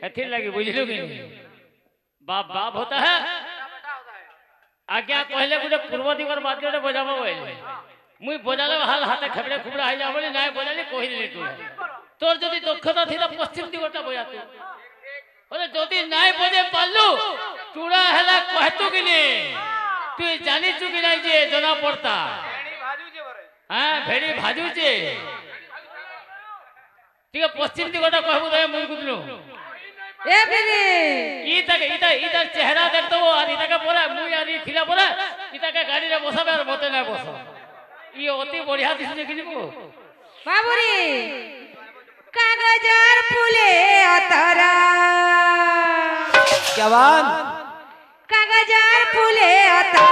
एथी लगी बुझलु कि बाप बाप होता है आज्ञा कहले गुटे पूर्व दिगर बाद्यटे बजाबो बोले मुई बजाले हाल हाथे खबड़े खुबड़ा आइ जा बोले नाय बजाली कहिले तू तोर जदी दक्षता थिला पश्चिम दिगटा बजातु बोले जदी नाय बजे पालु चूड़ा हला कहतु कि ने तू जानि छु कि नाय जे जना पड़ता भेड़ी भाजू जे बरे हां भेड़ी भाजू जे ठीक पश्चिम दिगटा कहबो दे मुई कुदनु ए बिनी इता चेहरा देखतो और इता का बोला मुई आरी थिला बोला इता का गाड़ी रे बसाबे और मते ना बस ये अति बढ़िया दिसने कि को बाबूरी कागजार फूले अतरा जवान कागजार फूले अतरा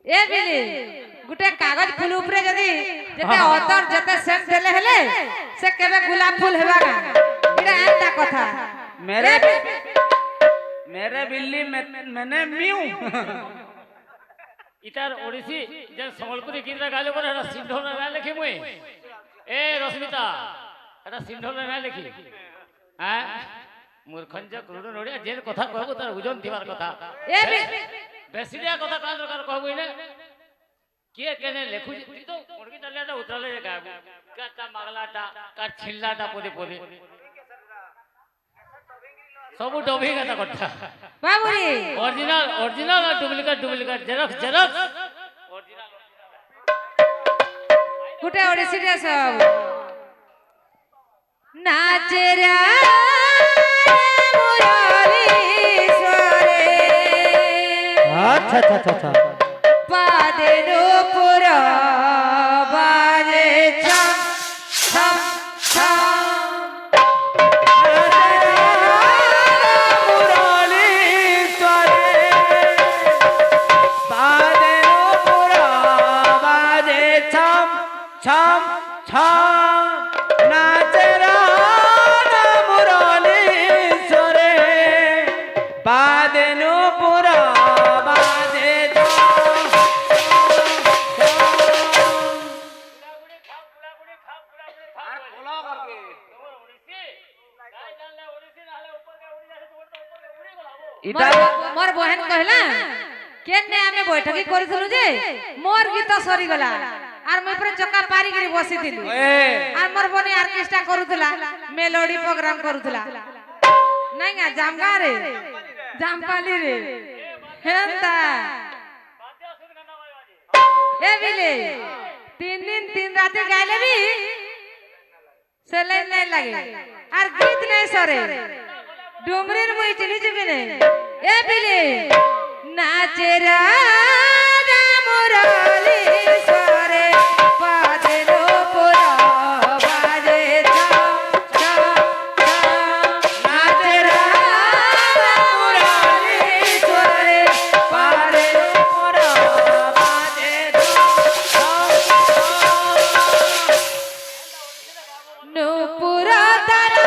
ए बिली गुटे कागज फूल ऊपर जदी जते अतर जते सेंट देले हेले से केबे गुलाब फूल हेबा का इरा एंता कथा मेरे बिल्ली मैंने म्यू इतार ओडिसी जे संबलपुरी गीत गाले पर एटा सिंधल ना लिखि मुई ए रश्मिता एटा सिंधल ना लिखि हां मूर्खंज क्रोध नोडिया जे कथा कहबो तार ओजन दिवार कथा ए बेसिडिया कथा का दरकार कहबो ने के केने लेखु तू तो मुर्गी तलेटा उतरले रे गाबू काटा मागलाटा का छिल्लाटा पदे पदे सब डबी कथा कथा बाबूरी ओरिजिनल ओरिजिनल और डुप्लीकेट जेरक्स ओरिजिनल गुटे ओडिसी रे सब नाचरा अच्छा पादेनो पुरा बाजे छम छम छम मुरली स्वरे पादेनो पुरा बाजे छम छम छम नाचरा मुरली स्वरे पादेनो पुरा मोर बहन कहला केने आमे बैठकी करथलु जे मोर गीत सरी गला आर मैं पर चक्का पारी करी बसी दिलु आर मोर बनी ऑर्केस्ट्रा करूथला मेलोडी प्रोग्राम करूथला नहीं जामगा रे जामपाली रे हेंता ए बिले 3 दिन 3 रात गाइले भी सेले नहीं लगे आर गीत नहीं सरे डुमरीर मुई चिनी चुके ने ए बिले नाचरा मुरली स्वरे पादेनो पुरा बाजे छम छम छम नाचरा मुरली स्वरे पादेनो पुरा बाजे छम छम नुपुरा तारा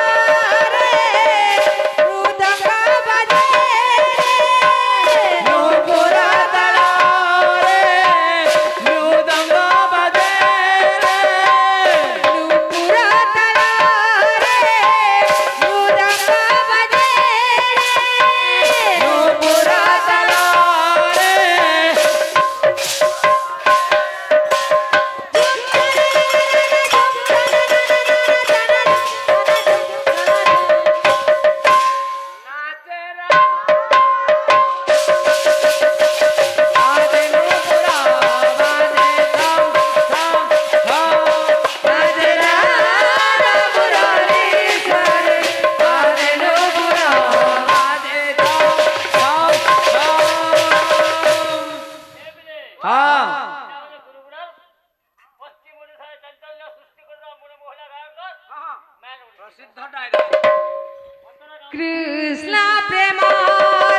কৃষ্ণ প্রেম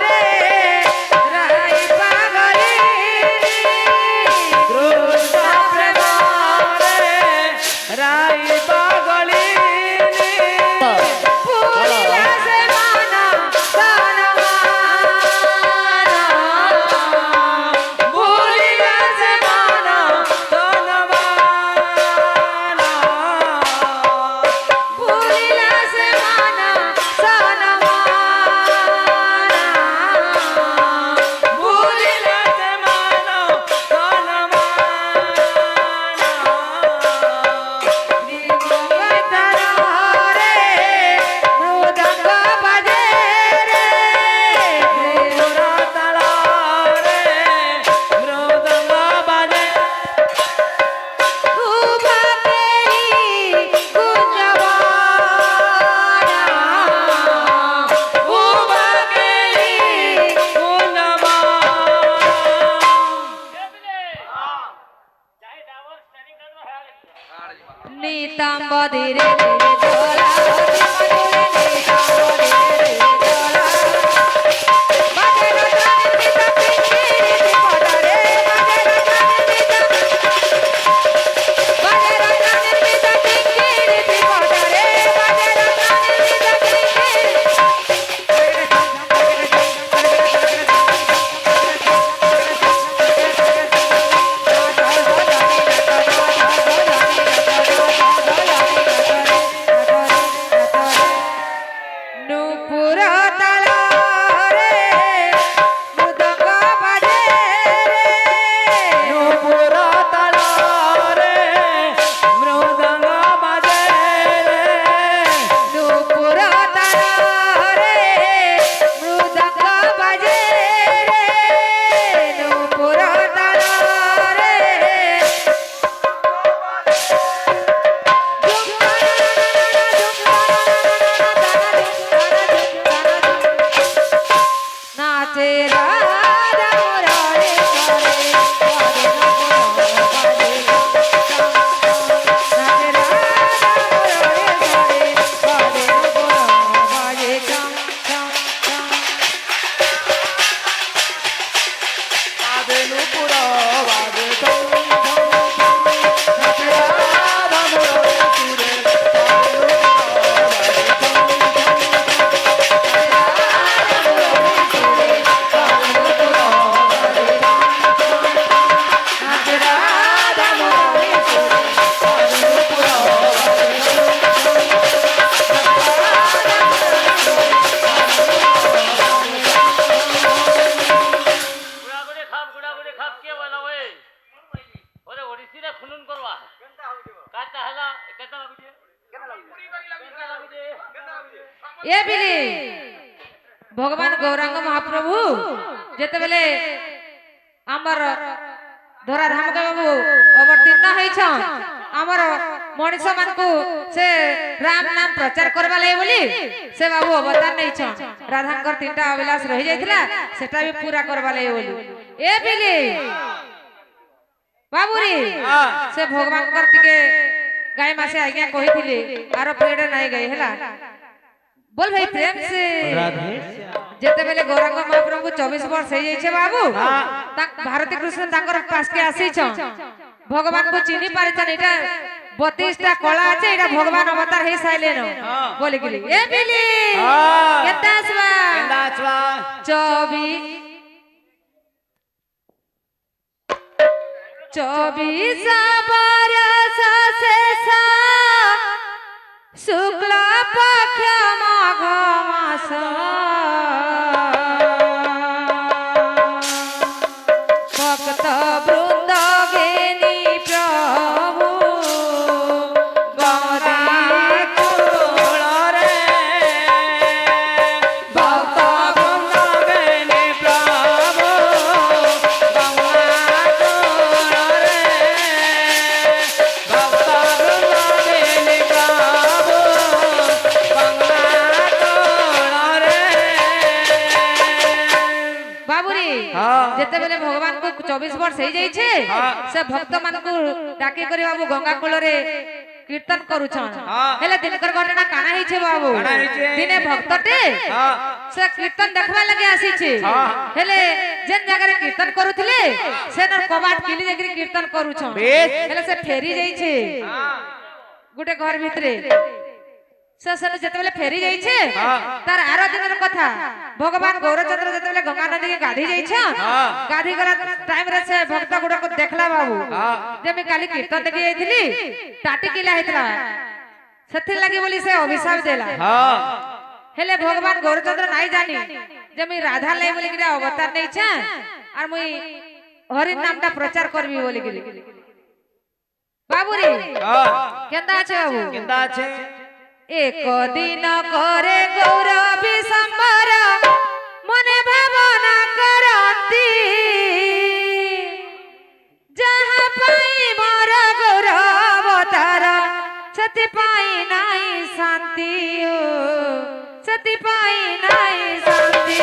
রে রাই পাগলে কৃষ্ণ প্রেম রে রাই পাগলি পুরিলা সে মন তনমানা ভুলিলা সে মন তনমানা পুরিলা সে মন তনমানা ভুলিলা সে মন তনমানা নিতাম্ব ধীরে ধীরে চলা নূপুর তালরে মৃদঙ্গ বাজে রে নূপুর তালরে মৃদঙ্গ বাজে রে নূপুর তালরে মৃদঙ্গ বাজে রে নূপুর তালরে নাচে রাধা মুরারে করে নাচে রাধা মুরারে করে বাজে চম চম চম আদে নূপুর বাজে ধম নাচে রাধা মুরারে সুরে নাচে রাধা মুরারে গুড়া করে খাপ কে বলা ওই ওরে ওড়িশিরে খুনুন করবা কাটা হলা কেটা লাগুছে কেটা লাগুছে এ বিলি ভগবান গৌরাঙ্গ মহাপ্রভু যেতেবেলে আমার ধরাধাম বাবু অবতীর্ণ হয়েছন আমার মଣିଷ ମାନଙ୍କୁ ସେ ରାମ ନାମ ପ୍ରଚାର କରିବା ଲାଗି ବୋଲି ସେ ବାବୁ ଅବତାର ନେଇଛନ୍ ରାଧାଙ୍କର ତିନିଟା ଅଭିଳାଷ ରହି ଯାଇଥିଲା ସେଟା ବି ପୁରା କରିବା ଲାଗି ବୋଲି ଏ ବିଲି ବାବୁରି ସେ ଭଗବାନଙ୍କର ଟିକେ ଗାଈ ମାସେ ଆଜ୍ଞା କହିଥିଲେ ଆର ପ୍ଲେଟ ନାଇଁ ଗାଈ ହେଲା बोल भाई प्रेम से जेतेबेले गौरांग महाप्रभु 24 वर्ष हो जाइछे बाबू भारती कृष्ण ताकर पास के आसी छ भगवान को चिन्ही पारिछन एटा 32 टा कला আছে এটা ভগবান অবতার হই সাইলেন বলি গলি এ বিলি কেতা আসবা কেন্দা আছবা 24 बरस शेषा शुक्ल पक्ष माघ मास भक्त वृंद घेनी प्रभु गौरा কোলরে ভক্ত বৃন্দ বেনে প্রভু গঙ্গা কোলরে ভক্ত বৃন্দ বেনে প্রভু গঙ্গা কোলরে बाबूरी हाँ। जेतेबेले भगवान को 24 वर्ष हो जाइछे हाँ। से भक्त मान को डाके करी बाबू गंगा कूल रे कीर्तन करूछन हाँ। हेले दिनकर घटना काना हिचे बाबू काना हिचे? दिने भक्तटे हाँ से कीर्तन देखबा लगे आसीछे हाँ। हेले जेन जगह कीर्तन करूथिले से न कबाट किली जगह कीर्तन करूछन बेस। हेले से फेरी जाइछे हाँ गुटे घर भितरे से से जेतेबेले फेरी जाइछे हाँ। तार आरो दिनर कथा भगवान गौरचंद्र जेतेबेले गंगा नदी के गाधी जाइछे हाँ। गाधी गला टाइम रे से भक्त गुडा को देखला बाबू हाँ। जे मैं काली कीर्तन देखि आइथिली टाटी किला हेतला सथि लागि बोली से अभिशाप देला हाँ हेले भगवान गौरचंद्र नाइ जानी जे मैं राधा लाई बोली कि अवतार नै छ और मुई हरि नामटा प्रचार करबी बोली कि बाबू रे हाँ केंदा छ बाबू केंदा छे एक दिन करे गौरवी संबर मने भावना करती जहाँ पाई मोर गौरव तार सती पाई नाई शांति सती पाई नाई शांति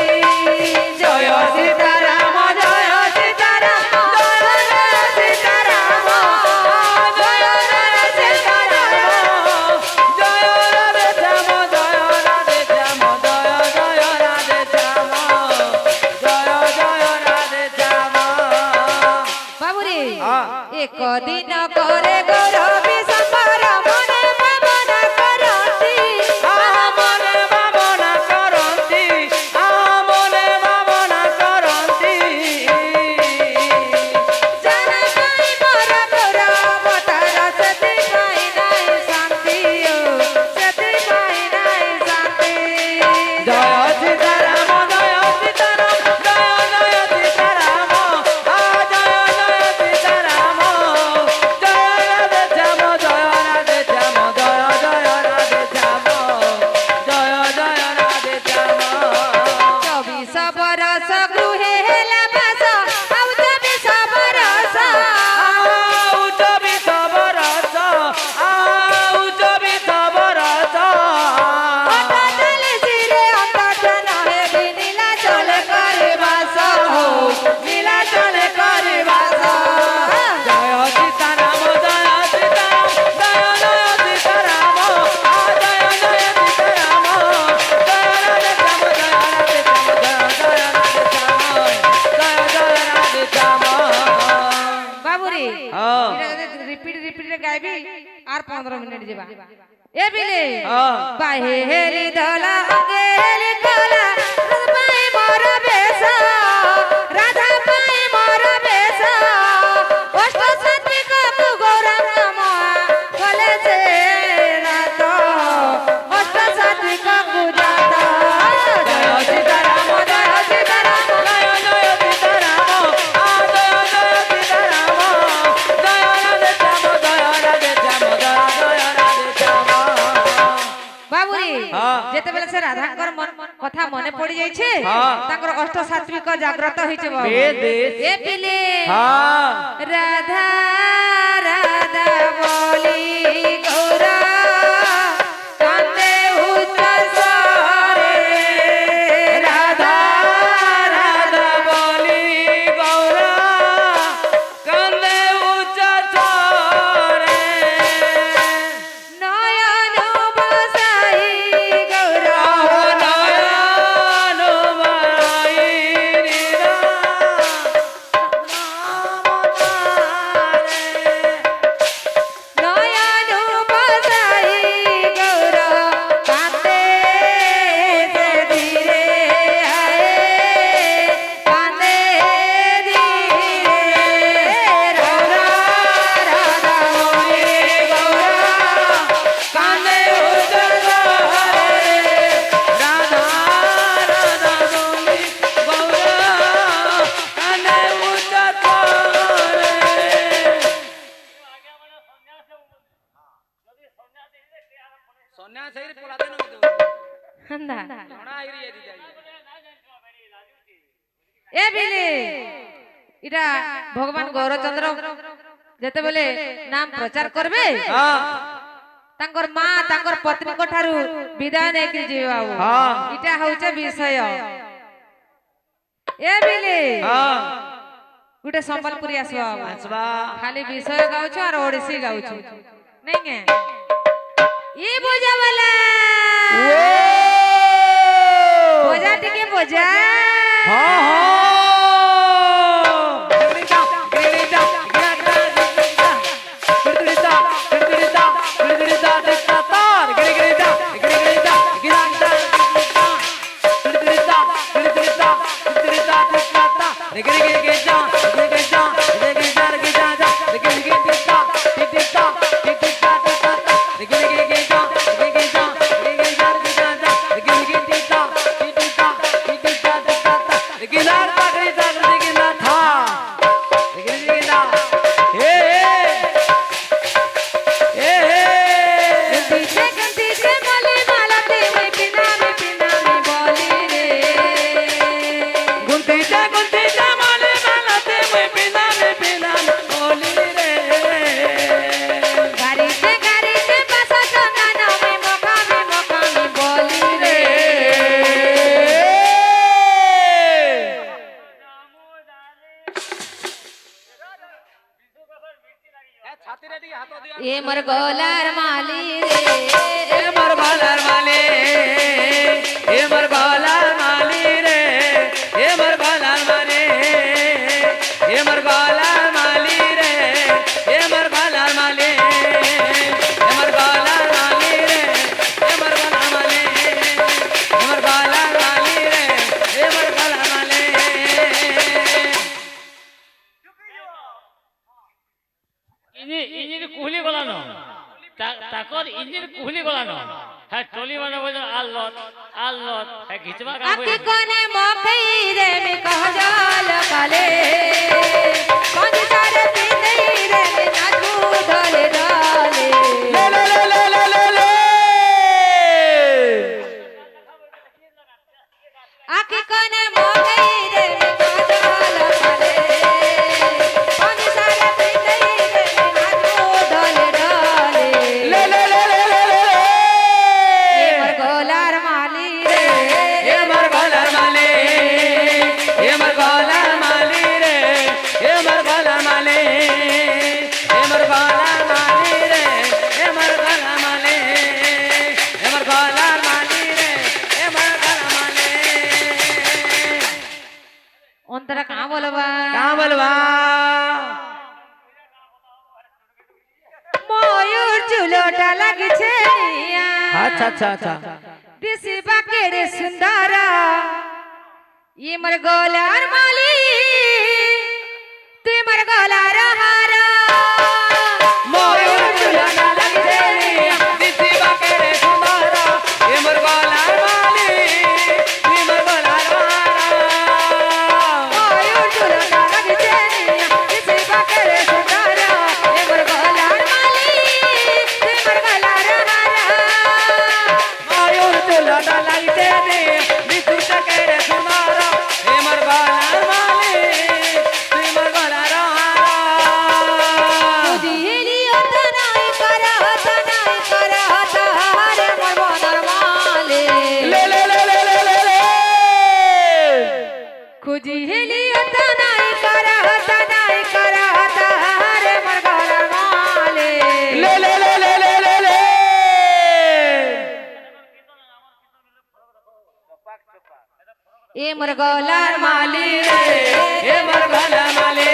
जय सीताराम जय सीताराम जय सीताराम जय राधे श्याम जय राधे श्याम जय राधे श्याम जय राधे श्याम बाबू रे हाँ। एक दिन करे गौरवी संबर मने भावना करती मने भावना करन्ति मने भावना करन्ति जाना पाई मोर गौरव तार सती पाई नाई शांति सती पाई नाई शांति जय सीताराम जय सीताराम जय सीताराम जय सीताराम जय राधे श्याम जय राधे श्याम जय राधे श्याम जय राधे श्याम 24 बरस गृहे हेला बस आउ 24 बरस उच्च बित बरस उच्च बित बरस अटल सिरे अंतर्जन हे नीला चल करे बास हो नीला चल करे बास जय सीताराम जय सीताराम जय सीताराम जय सीताराम जय राधे श्याम बाबू रे हाँ। रिपीट रे गाइबी आर 15 मिनट जेबा ए बिले हाँ। बाहे हेली दला अंगेली कला रस पाई मोर बेस राधा पाई मोर बेस अष्ट सती को गौरव नाम बोले से रात अष्ट सती को पूजाता जय सीताराम जय सीताराम जय सीताराम जय सीताराम जय राधे श्याम जय राधे श्याम बाबू रे हाँ। जेतेबेले से राधाकर मन कथा मने पड़ी जाई छे हाँ। ताकर अष्ट सात्विक जागृत होई छे बाबू बेस, बेस। ए पिले हाँ राधा राधा बोली गौरा कांदे उच्च स्वरे राधा राधा बोली गौरा कंदे उच्च स्वरे नयन बसाई गौरा नयन बराई नीरा ସନ୍ନ୍ୟାସ ହେଇରି ପଳାତେ ନ ଦେଉ हंदा ଜଣା ହେଇରି ଏରି ଯାଇ ए बिले इटा भगवान गौरचंद्र जेते बेले नाम प्रचार करबे हां तांकर मां तांकर पत्नी को ठारू विदाय नै कि जीव बाबू हां इटा होचे विषय ए बिले हां गुटे संबलपुरी आसवा आसवा खाली विषय गाउछु और ओडिसी गाउछु नहीं है ये बोझा वाला बोझा टिके बोझा हाँ गिरिजा गिरिजा गिरिजा गिरिजा गिरिजा गिरिजा गिरिजा तार गिरिजा गिरिजा गिरिजा गिरिजा गिरिजा गिरिजा गिरिजा गिरिजा गिरिजा ये मर गोलार माली रे ए मर गोलार माली ए मर गोलार माली रे ए मर गोलार माली ए मर गोलार माली रे ए मर गोलार माली ए मर गोलार माली रे ए मर गोलार माली ए मर गोलार माली रे ए मर गोलार माली ইঞ্জিন কুহলি গলানো তাকর ইঞ্জিন কুহলি গলানো হ্যাঁ টলি মানে বলে আল্লত হ্যাঁ ঘিচবা কাম আকি কোনে মকই রে মে কহ জাল কালে পাঁচ সারে পিঁধই রে মে নাচু ঢলে ঢলে আকি কোনে মকই রে মে কহ জাল কালে পাঁচ সারে পিঁধই রে মে নাচু ঢলে ঢলে ये मर गोलार माली रे ए मर गोलार माली ए मर गोलार माली रे ए मर गोलार माली ए मर गोलार माली रे ए मर गोलार माली ए मर गोलार माली रे ए मर गोलार माली ओंतरा कहाँ बोलबा का बोलबा ময়ূর চুলোটা লাগিছে নিয়া अच्छा अच्छा अच्छा দিশিবা কেড়ে সুন্দর ই মর গোলার মালি তুই মর গোলার হারা ময়ূর চুলানা লাগছে দিশি বাকেরে সুন্দর এ মর গোলার মালি এ মর গোলার ময়ূর চুলোটা লাগিছে নিয়া দিশিবা কেড়ে সুন্দর ই মর গোলার মালি তুই মর গোলার হারা ময়ূর চুলানা লাগছে দিশি বাকেরে সুন্দর এ মর গোলার মালি এ মর গোলার দিলিও তনাই করত হারে মর বনার মালে লে লে লে লে লে লে লে খুজি হিলিও তনাই করত হারে মর গলার মালে লে লে লে লে লে লে লে এ মর গলার মালি রে এ মর গোলার মালি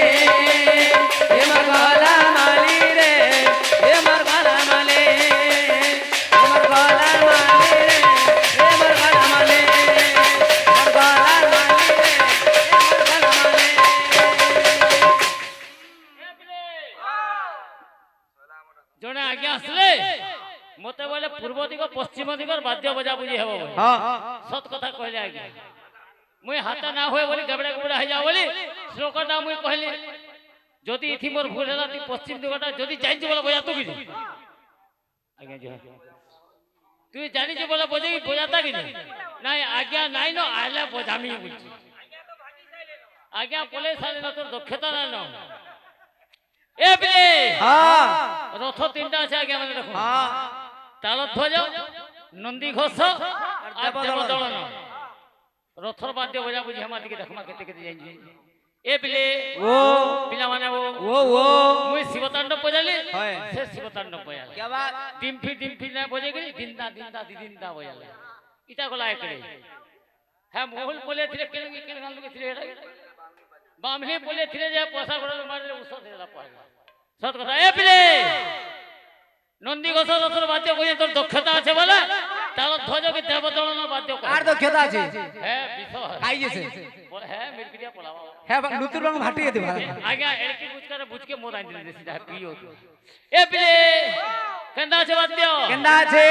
এ মর গোলার মালি রে এ মর গোলার মালি এ মর গোলার মালি রে এ মর গোলার মালি মর গোলার মালি রে এ মর গোলার মালি জনে আগে আসলে মতে বলে পূর্ব দিগ পশ্চিম দিগর বাদ্য বজা বুঝি হব বলে। হ্যাঁ সত কথা কইলে আগে মুই হাতে না হয়ে বলি গবড়া গবড়া হয়ে যাও বলি শ্লোকটা মুই কইলি যদি ইথি মোর ভুল হলা তুই পশ্চিম দিগটা যদি জানিছি বলে বজা তো কি আগে যা তুই জানিছি বলে বজাই বজাতা কি নাই আজ্ঞা নাই ন আইলা বজামি বলছি আজ্ঞা বলে সালে না তোর দক্ষতা নাই ন এ বে হ্যাঁ রথ তিনটা আছে আগে মানে দেখো হ্যাঁ তালধ্বজ নন্দী ঘোষ আর দেবদলন রথর বাদ্য বজা বুঝি আমার দিকে দেখমা কেতে কেতে যাই ए पिले वो पिला माने वो मुई शिवतांडव बजाले হয় से शिवतांडव बजाले क्या बात डिम्फी ना बजे गई दिनदा दिनदा बजाले इटा गोला एकड़े হ্যাঁ মোহল বলে থিরে কেন কেন গান লোকে থিরে এটা বামহে বলে থিরে যে পয়সা গড়া মারলে উসো দেলা পাইলা সত কথা এ পিলে নন্দী ঘোষ দশর বাদ্য কইয়ে তোর দক্ষতা আছে বলে তার ধ্বজকে দেবদলন বাদ্য কর আর দক্ষতা আছে হ্যাঁ বিষয় খাই গেছে হ্যাঁ মিরপিরিয়া পলাবা হ্যাঁ লুতুর বাং ভাটিয়ে দে ভাই আগে এড়কি বুঝকে মোর আইন দিলে সিধা পিও এ পিলে কেন্দা আছে বাদ্য কেন্দা আছে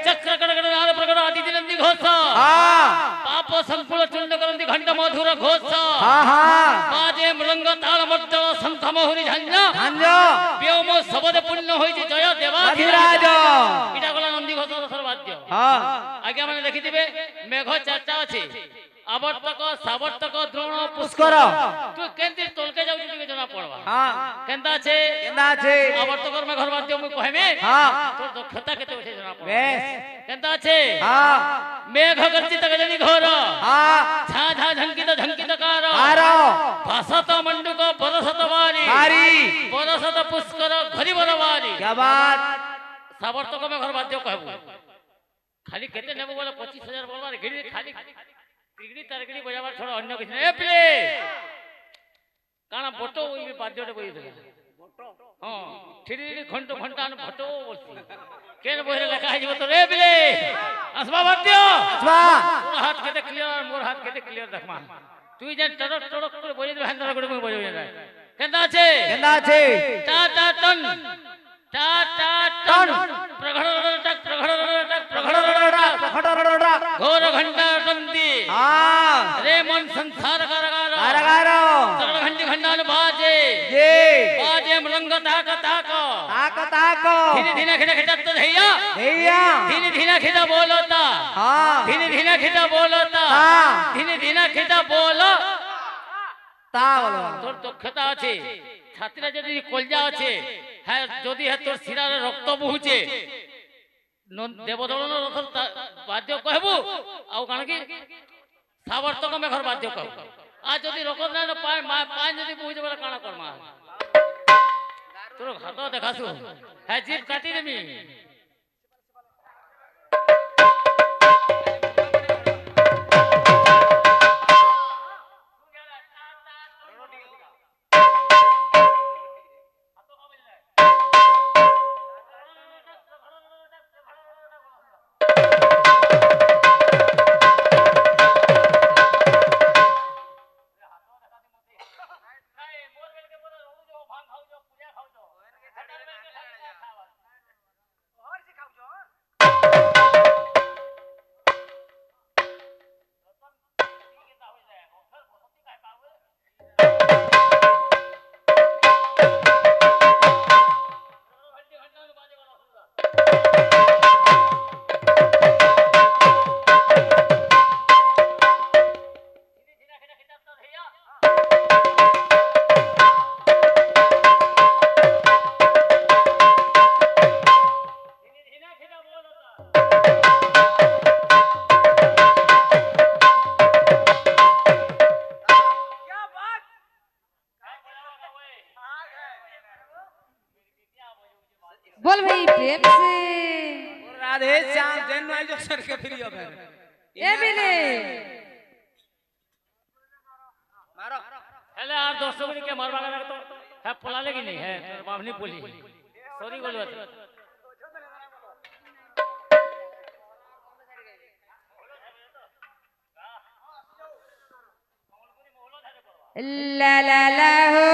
চক্র কড়কড় নাদ প্রকট আদি নন্দী ঘোষ হ্যাঁ পাপ সম্পূর্ণ চূর্ণ করন্তি ঘণ্ট মধুর ঘোষ হ্যাঁ হ্যাঁ বাজে মৃঙ্গ তাল মর্দল শঙ্খ মহুরি ঝঞ্ঝ ঝঞ্ঝ ব্যোম শবদ পুণ্য হইছে জয় অধিরাজ এটা গলা নন্দী ঘোষ সর্বাদ্য হ্যাঁ আগে মানে দেখিদিবে মেঘ চারটা আছে আবর্তক সাবর্তক দ্রোণ পুষ্কর তুই কেন্দ্রে তলকে যাও তুই জনা পড়বা হ্যাঁ কেন্দা আছে কেন্দা আছে আবর্তকর মেঘর বাদ্য মুই কহেমে হ্যাঁ তোর দক্ষতা কেতে উঠে জনা পড়বা বেশ কেন্দা আছে হ্যাঁ মেঘ গর্জিত গজনি ঘোর হ্যাঁ ঝা ঝা ঝঙ্কিত কার আর ভাসত মণ্ডুক বরসত বারি বারি বরসত পুষ্কর ঘরি বরবারি क्या बात সাবর্তক মেঘর বাদ্য কহবু খালি কেতে নেব বলে 25,000 বলবার গিরি খালি টিগড়ি তারগড়ি বজাবার ছড়া অন্য কিছু না এ প্লে কানা বটো ওই বাদ্যটা বই দেবে হ্যাঁ ঠিড়ি ঘন্ট ঘন্টান ভটো বলছি কেন বইরে লেখা হইব তো রে প্লে আসবা বাদ্য আসবা তোর হাত কেতে ক্লিয়ার আর মোর হাত কেতে ক্লিয়ার দেখমা তুই যে টড়ক টড়ক করে বই দেবে হ্যান্ডার করে মই বই যায় কেন্দা আছে কেন্দা আছে টা টা টন টা টা টন প্রঘড় টক প্রঘড় টক প্রঘড় টক ঘোর ঘন্টা টন্তি हां रे मन संसार कारगार कारगार सकल घंटी घंटान बाजे जी बाजे मृंग ताक ताक ताक ताक धीरे धीरे खिदा खिदा धैया भैया धीरे धीरे खिदा बोलता हां धीरे धीरे खिदा बोलता हां धीरे धीरे खिदा बोल তা বলো তোর দক্ষতা আছে ছাত্রীরা যদি কলজা আছে হ্যাঁ যদি হ্যাঁ তোর শিরার রক্ত বহুছে দেবদলন রথর বাদ্য কহবু আউ কাণ কি সাবর্তক মেঘর বাদ্য কহবু আর যদি রকম না পায় পায় যদি বুঝে বলে কাଣା করমা তোর হাত দেখাছু হ্যাঁ জিভ কাটি দেমি बोल भाई प्रेम से राधे श्याम जैन आई जो सर के फ्री हो फिर ए बिले मारो हेले আর 200 করে কে মারবা গেল তো হ্যাঁ পোলা লাগি নেই হ্যাঁ তোর বামনি পুলি সরি বলবা ला ला ला हो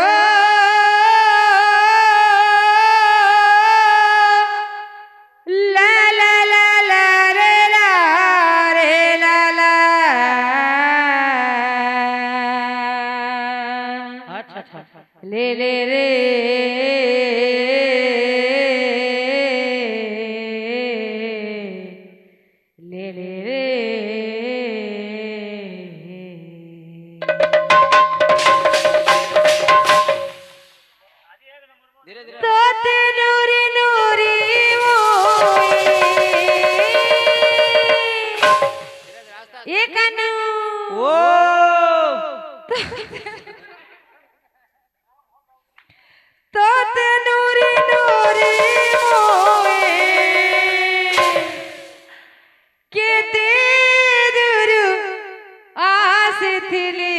ला ला ला ला रे ला ला আচ্ছা আচ্ছা ले ले रे ले ले रे धीरे धीरे तोते नूरी नूरी ये कनु ओ তোতে নুরি নুরি মোয়ে কেতে দূর আসিଥିଲି